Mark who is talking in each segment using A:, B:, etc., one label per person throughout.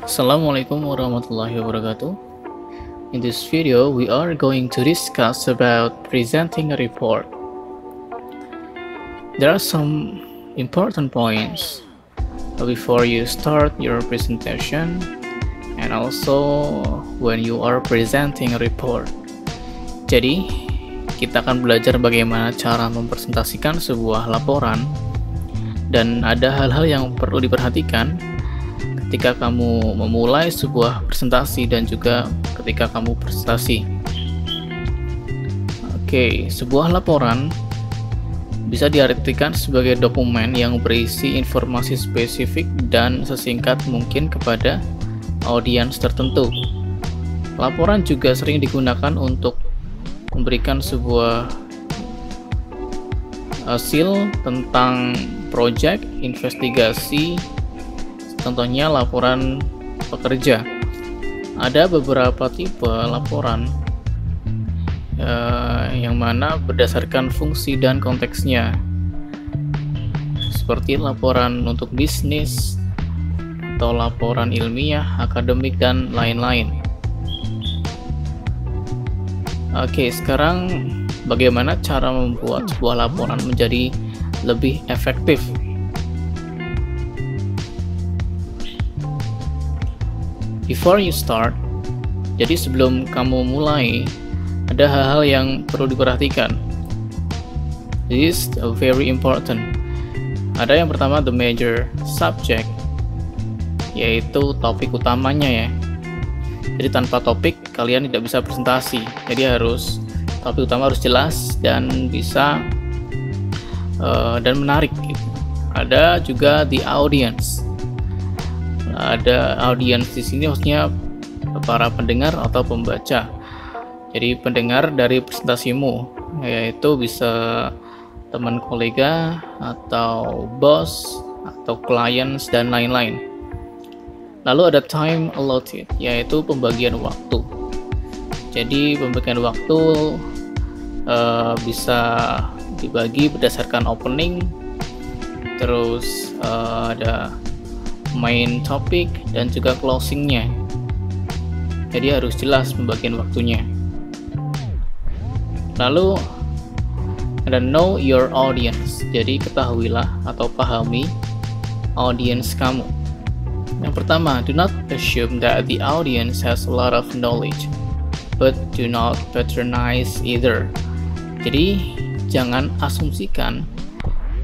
A: Assalamualaikum warahmatullahi wabarakatuh. In this video, we are going to discuss about presenting a report. There are some important points before you start your presentation and also when you are presenting a report. Jadi, kita akan belajar bagaimana cara mempresentasikan sebuah laporan dan ada hal-hal yang perlu diperhatikan ketika kamu memulai sebuah presentasi dan juga ketika kamu presentasi. Oke, sebuah laporan bisa diartikan sebagai dokumen yang berisi informasi spesifik dan sesingkat mungkin kepada audiens tertentu. Laporan juga sering digunakan untuk memberikan sebuah hasil tentang proyek, investigasi, contohnya laporan pekerja. Ada beberapa tipe laporan yang mana berdasarkan fungsi dan konteksnya, seperti laporan untuk bisnis atau laporan ilmiah, akademik, dan lain-lain. Oke, sekarang bagaimana cara membuat sebuah laporan menjadi lebih efektif? Before you start, jadi sebelum kamu mulai, ada hal-hal yang perlu diperhatikan. This is very important. Ada yang pertama, the major subject, yaitu topik utamanya ya. Jadi tanpa topik kalian tidak bisa presentasi. Jadi topik utama harus jelas dan bisa dan menarik. Ada juga the audience. Ada audiens di sini maksudnya para pendengar atau pembaca. Jadi pendengar dari presentasimu, yaitu bisa teman kolega atau bos atau clients dan lain-lain. Lalu ada time allotted, yaitu pembagian waktu. Jadi pembagian waktu bisa dibagi berdasarkan opening, terus ada main topic dan juga closingnya. Jadi harus jelas pembagian waktunya. Lalu ada know your audience. Jadi ketahuilah atau pahami audience kamu. Yang pertama, do not assume that the audience has a lot of knowledge, but do not patronize either. Jadi jangan asumsikan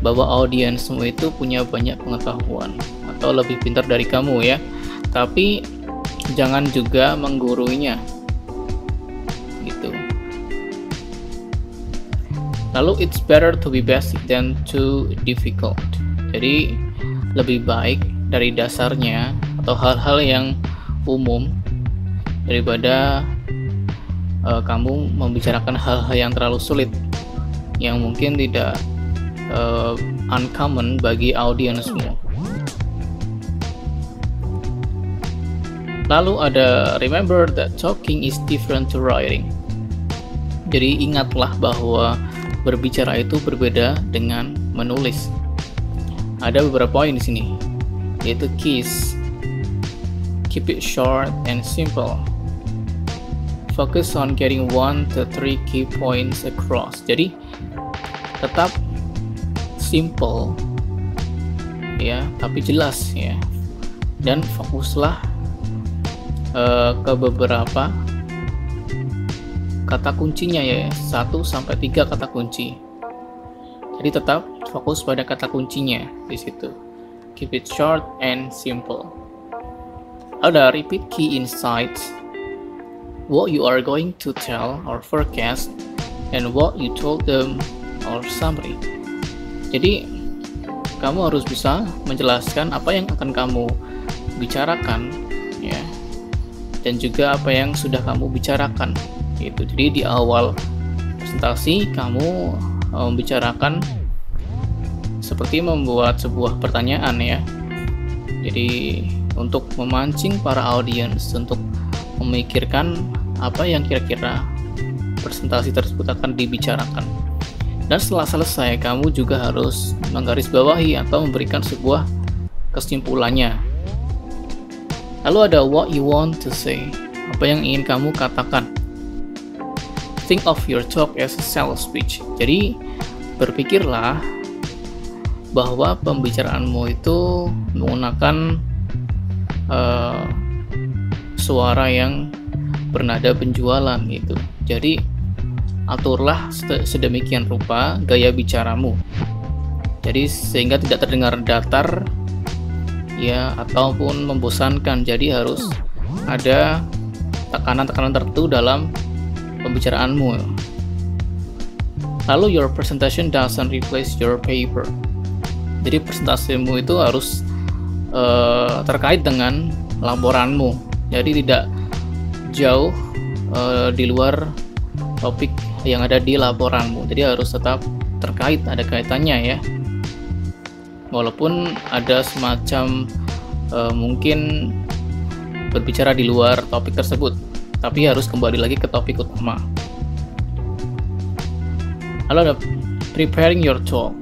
A: bahwa audiensmu itu punya banyak pengetahuan atau lebih pintar dari kamu ya, tapi jangan juga mengguruinya gitu. Lalu it's better to be basic than too difficult. Jadi lebih baik dari dasarnya atau hal-hal yang umum daripada kamu membicarakan hal-hal yang terlalu sulit yang mungkin tidak uncommon bagi audiensmu. Lalu ada remember that talking is different to writing. Jadi ingatlah bahwa berbicara itu berbeda dengan menulis. Ada beberapa poin di sini, yaitu keys. Keep it short and simple. Focus on getting 1 to 3 key points across. Jadi tetap simple ya, tapi jelas ya. Dan fokuslah ke beberapa kata kuncinya ya, 1 sampai 3 kata kunci. Jadi tetap fokus pada kata kuncinya di situ. Keep it short and simple. Ada repeat key insights, what you are going to tell or forecast, and what you told them or summary. Jadi kamu harus bisa menjelaskan apa yang akan kamu bicarakan ya, dan juga apa yang sudah kamu bicarakan gitu. Jadi di awal presentasi kamu membicarakan seperti membuat sebuah pertanyaan ya. Jadi untuk memancing para audiens untuk memikirkan apa yang kira-kira presentasi tersebut akan dibicarakan. Dan setelah selesai, kamu juga harus menggarisbawahi atau memberikan sebuah kesimpulannya. Lalu ada what you want to say, apa yang ingin kamu katakan. Think of your talk as a sales speech. Jadi berpikirlah bahwa pembicaraanmu itu menggunakan suara yang bernada penjualan gitu. Jadi aturlah sedemikian rupa gaya bicaramu. Jadi sehingga tidak terdengar datar ya ataupun membosankan. Jadi harus ada tekanan-tekanan tertentu dalam pembicaraanmu. Lalu your presentation doesn't replace your paper. Jadi presentasimu itu harus terkait dengan laporanmu. Jadi tidak jauh di luar topik yang ada di laporanmu. Jadi harus tetap terkait, ada kaitannya ya. Walaupun ada semacam mungkin berbicara di luar topik tersebut, tapi harus kembali lagi ke topik utama. Lalu ada preparing your talk.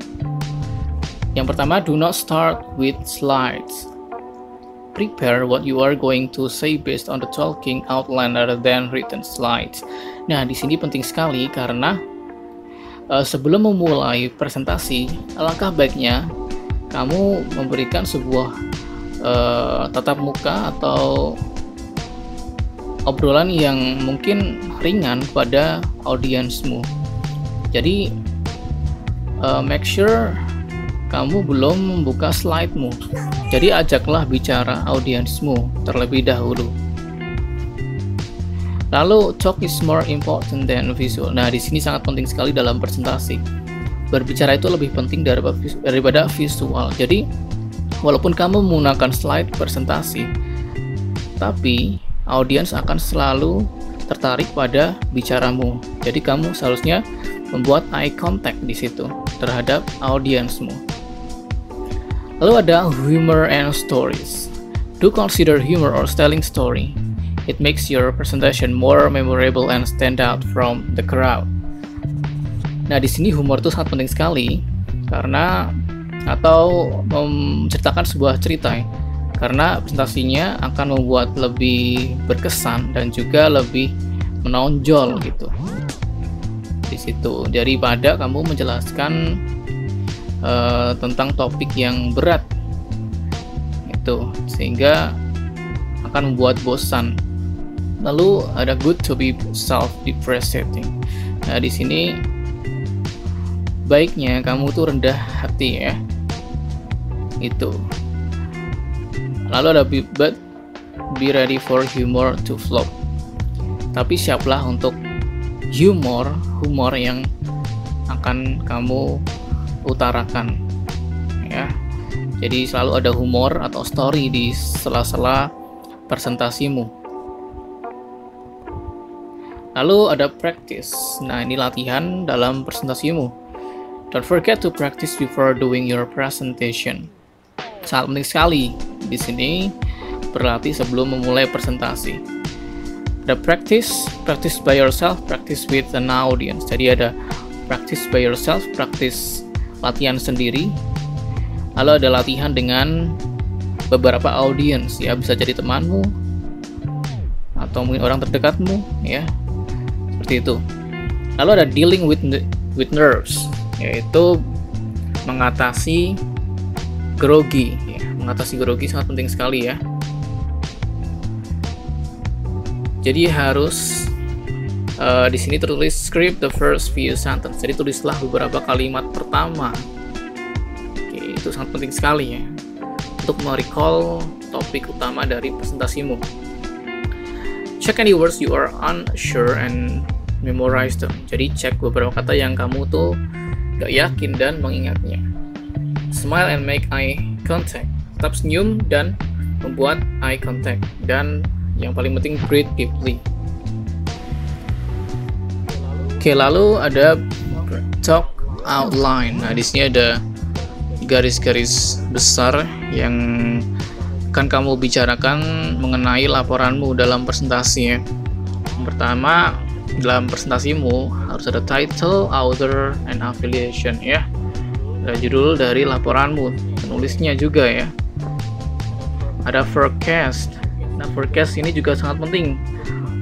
A: Yang pertama, do not start with slides. Prepare what you are going to say based on the talking outline rather than written slides. Nah, di sini penting sekali karena sebelum memulai presentasi, alangkah baiknya kamu memberikan sebuah tatap muka atau obrolan yang mungkin ringan pada audiensmu. Jadi make sure kamu belum membuka slide-mu. Jadi ajaklah bicara audiensmu terlebih dahulu. Lalu talk is more important than visual. Nah, di sini sangat penting sekali dalam presentasi. Berbicara itu lebih penting daripada visual. Jadi walaupun kamu menggunakan slide presentasi, tapi audiens akan selalu tertarik pada bicaramu. Jadi kamu seharusnya membuat eye contact di situ terhadap audiensmu. Lalu ada humor and stories. Do consider humor or telling story. It makes your presentation more memorable and stand out from the crowd. Nah, di sini humor itu sangat penting sekali karena atau menceritakan sebuah cerita ya. Karena presentasinya akan membuat lebih berkesan dan juga lebih menonjol gitu di situ, daripada kamu menjelaskan tentang topik yang berat itu, sehingga akan membuat bosan. Lalu ada good to be self-depreciating. Nah, di sini baiknya kamu tuh rendah hati ya. Itu. Lalu ada but be ready for humor to flop. Tapi siaplah untuk humor yang akan kamu utarakan ya. Jadi selalu ada humor atau story di sela-sela presentasimu. Lalu ada practice. Nah, ini latihan dalam presentasimu. Don't forget to practice before doing your presentation. Sangat penting sekali di sini berlatih sebelum memulai presentasi. Ada practice by yourself, practice with an audience. Jadi ada practice by yourself, practice latihan sendiri. Lalu ada latihan dengan beberapa audience ya, bisa jadi temanmu atau mungkin orang terdekatmu ya. Seperti itu. Lalu ada dealing with nerves, yaitu mengatasi grogi ya. Mengatasi grogi sangat penting sekali ya. Jadi harus di sini tertulis script the first few sentence. Jadi tulislah beberapa kalimat pertama. Oke, itu sangat penting sekali ya untuk merecall topik utama dari presentasimu. Check any words you are unsure and memorize them. Jadi cek beberapa kata yang kamu tuh gak yakin dan mengingatnya. Smile and make eye contact. Tetap senyum dan membuat eye contact. Dan yang paling penting, breathe deeply. Oke, lalu ada talk outline. Nah, di sini ada garis-garis besar yang akan kamu bicarakan mengenai laporanmu dalam presentasi ya. Yang pertama, dalam presentasimu harus ada title, author, and affiliation ya. Ada judul dari laporanmu, penulisnya juga ya. Ada forecast, Nah, forecast ini juga sangat penting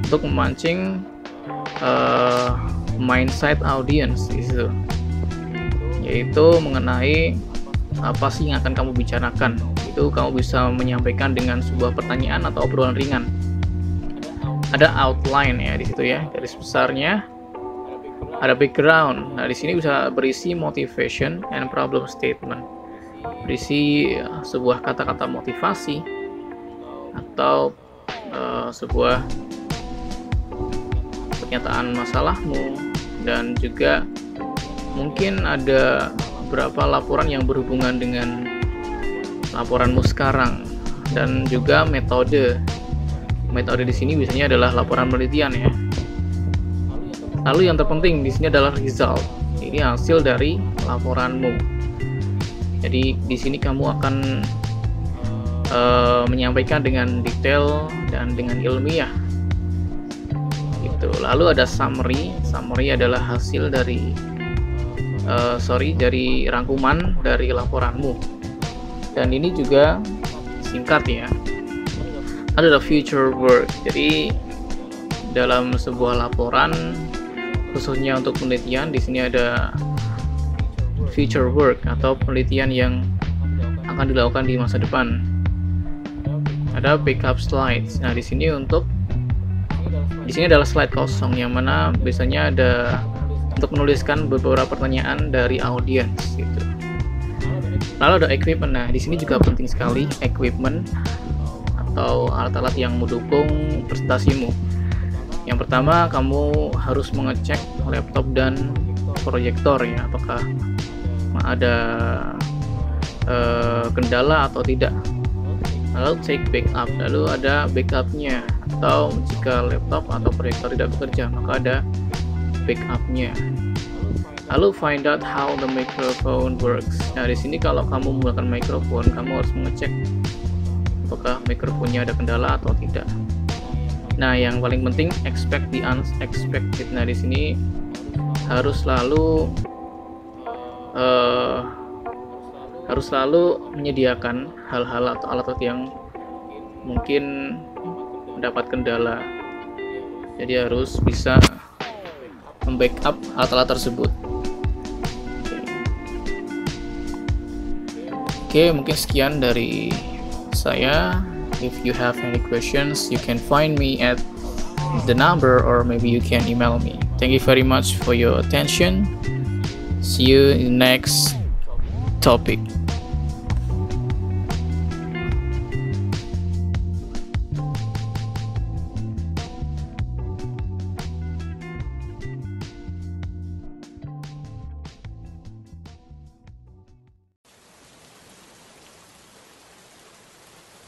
A: untuk memancing mindset audience di situ, yaitu mengenai apa sih yang akan kamu bicarakan. Itu kamu bisa menyampaikan dengan sebuah pertanyaan atau obrolan ringan. Ada outline ya di situ ya, garis besarnya. Ada background. Nah, di sini bisa berisi motivation and problem statement. Berisi sebuah kata-kata motivasi atau sebuah pernyataan masalahmu, dan juga mungkin ada beberapa laporan yang berhubungan dengan laporanmu sekarang, dan juga metode di sini biasanya adalah laporan penelitian ya. Lalu yang terpenting di sini adalah result. Ini hasil dari laporanmu. Jadi di sini kamu akan menyampaikan dengan detail dan dengan ilmiah. Gitu. Lalu ada summary. Summary adalah hasil dari dari rangkuman dari laporanmu. Dan ini juga singkat ya. Ada future work. Jadi dalam sebuah laporan, khususnya untuk penelitian, di sini ada future work atau penelitian yang akan dilakukan di masa depan. Ada backup slides. Nah, di sini adalah slide kosong yang mana biasanya ada untuk menuliskan beberapa pertanyaan dari audiens gitu. Lalu ada equipment. Nah, di sini juga penting sekali equipment atau alat-alat yang mendukung presentasimu. Yang pertama, kamu harus mengecek laptop dan proyektor ya, apakah ada kendala atau tidak. Lalu take backup. Lalu ada backupnya, atau jika laptop atau proyektor tidak bekerja maka ada backupnya. Lalu find out how the microphone works. Nah, di sini kalau kamu menggunakan mikrofon, kamu harus mengecek apakah mikrofonnya ada kendala atau tidak. Nah, yang paling penting expect the unexpected. Nah, di sini harus selalu menyediakan hal-hal atau alat yang mungkin mendapat kendala. Jadi harus bisa membackup alat-alat tersebut. Oke, mungkin sekian dari saya. If you have any questions, you can find me at the number, or maybe you can email me. Thank you very much for your attention. See you in the next topic.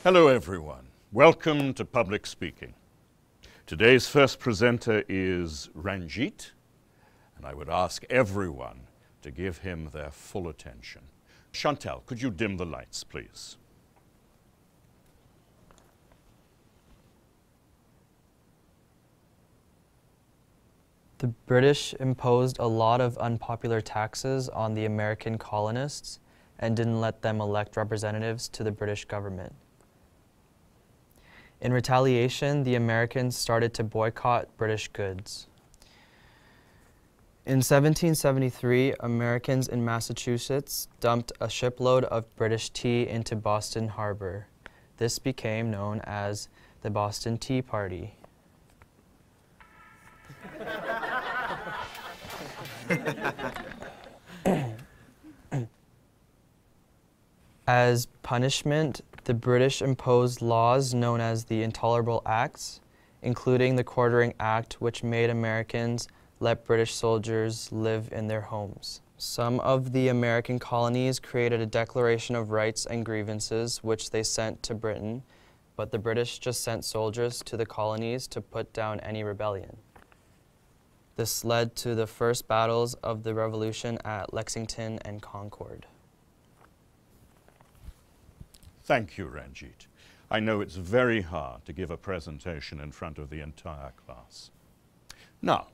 B: Hello everyone, welcome to Public Speaking. Today's first presenter is Ranjit, and I would ask everyone to give him their full attention. Chantal, could you dim the lights, please?
C: The British imposed a lot of unpopular taxes on the American colonists and didn't let them elect representatives to the British government. In retaliation, the Americans started to boycott British goods. In 1773, Americans in Massachusetts dumped a shipload of British tea into Boston Harbor. This became known as the Boston Tea Party. As punishment, the British imposed laws known as the Intolerable Acts, including the Quartering Act, which made Americans let British soldiers live in their homes. Some of the American colonies created a Declaration of Rights and Grievances, which they sent to Britain, but the British just sent soldiers to the colonies to put down any rebellion. This led to the first battles of the Revolution at Lexington and Concord.
B: Thank you, Ranjit. I know it's very hard to give a presentation in front of the entire class. Now,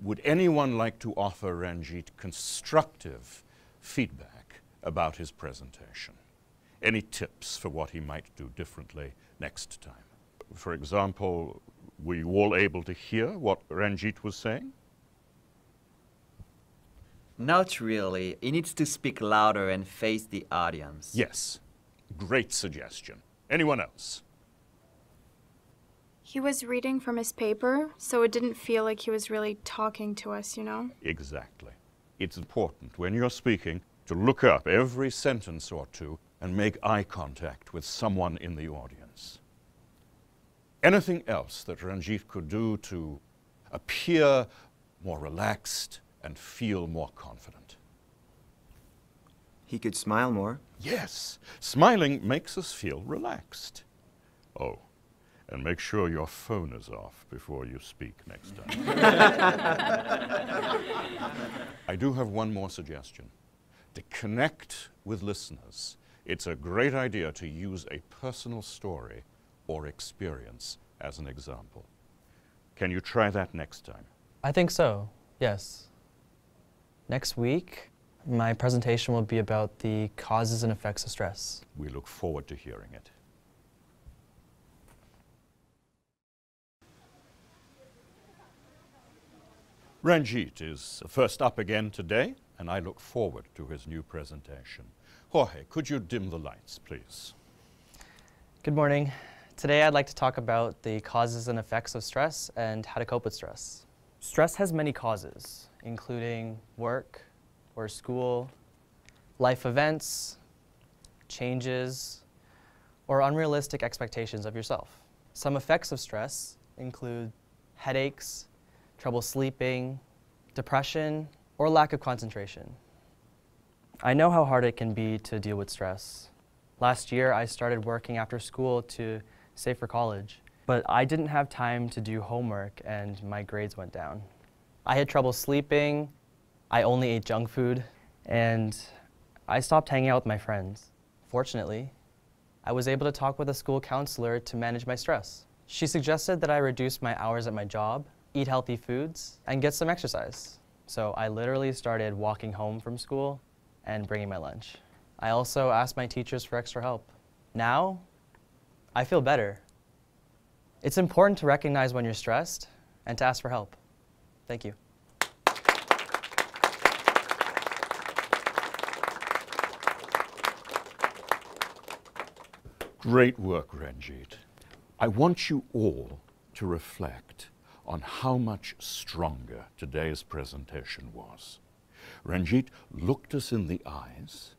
B: would anyone like to offer Ranjit constructive feedback about his presentation? Any tips for what he might do differently next time. For example, were you all able to hear what Ranjit was saying?
D: Not really. He needs to speak louder and face the audience.
B: Yes. Great suggestion. Anyone else?
E: He was reading from his paper, so it didn't feel like he was really talking to us, you know?
B: Exactly. It's important when you're speaking to look up every sentence or two and make eye contact with someone in the audience. Anything else that Ranjit could do to appear more relaxed and feel more confident?
F: He could smile more.
B: Yes, smiling makes us feel relaxed. Oh, and make sure your phone is off before you speak next time. I do have one more suggestion. To connect with listeners, it's a great idea to use a personal story or experience as an example. Can you try that next time?
C: I think so, yes. Next week, my presentation will be about the causes and effects of stress.
B: We look forward to hearing it. Ranjit is first up again today, and I look forward to his new presentation. Jorge, could you dim the lights, please?
C: Good morning. Today I'd like to talk about the causes and effects of stress and how to cope with stress. Stress has many causes, including work or school, life events, changes, or unrealistic expectations of yourself. Some effects of stress include headaches, trouble sleeping, depression, or lack of concentration. I know how hard it can be to deal with stress. Last year, I started working after school to save for college, but I didn't have time to do homework and my grades went down. I had trouble sleeping, I only ate junk food, and I stopped hanging out with my friends. Fortunately, I was able to talk with a school counselor to manage my stress. She suggested that I reduce my hours at my job, eat healthy foods, and get some exercise. So I literally started walking home from school and bringing my lunch. I also asked my teachers for extra help. Now, I feel better. It's important to recognize when you're stressed and to ask for help. Thank you.
B: Great work, Ranjit. I want you all to reflect on how much stronger today's presentation was. Ranjit looked us in the eyes,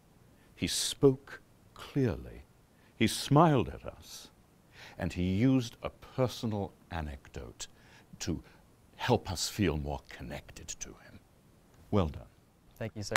B: he spoke clearly, he smiled at us, and he used a personal anecdote to help us feel more connected to him. Well done.
C: Thank you, sir.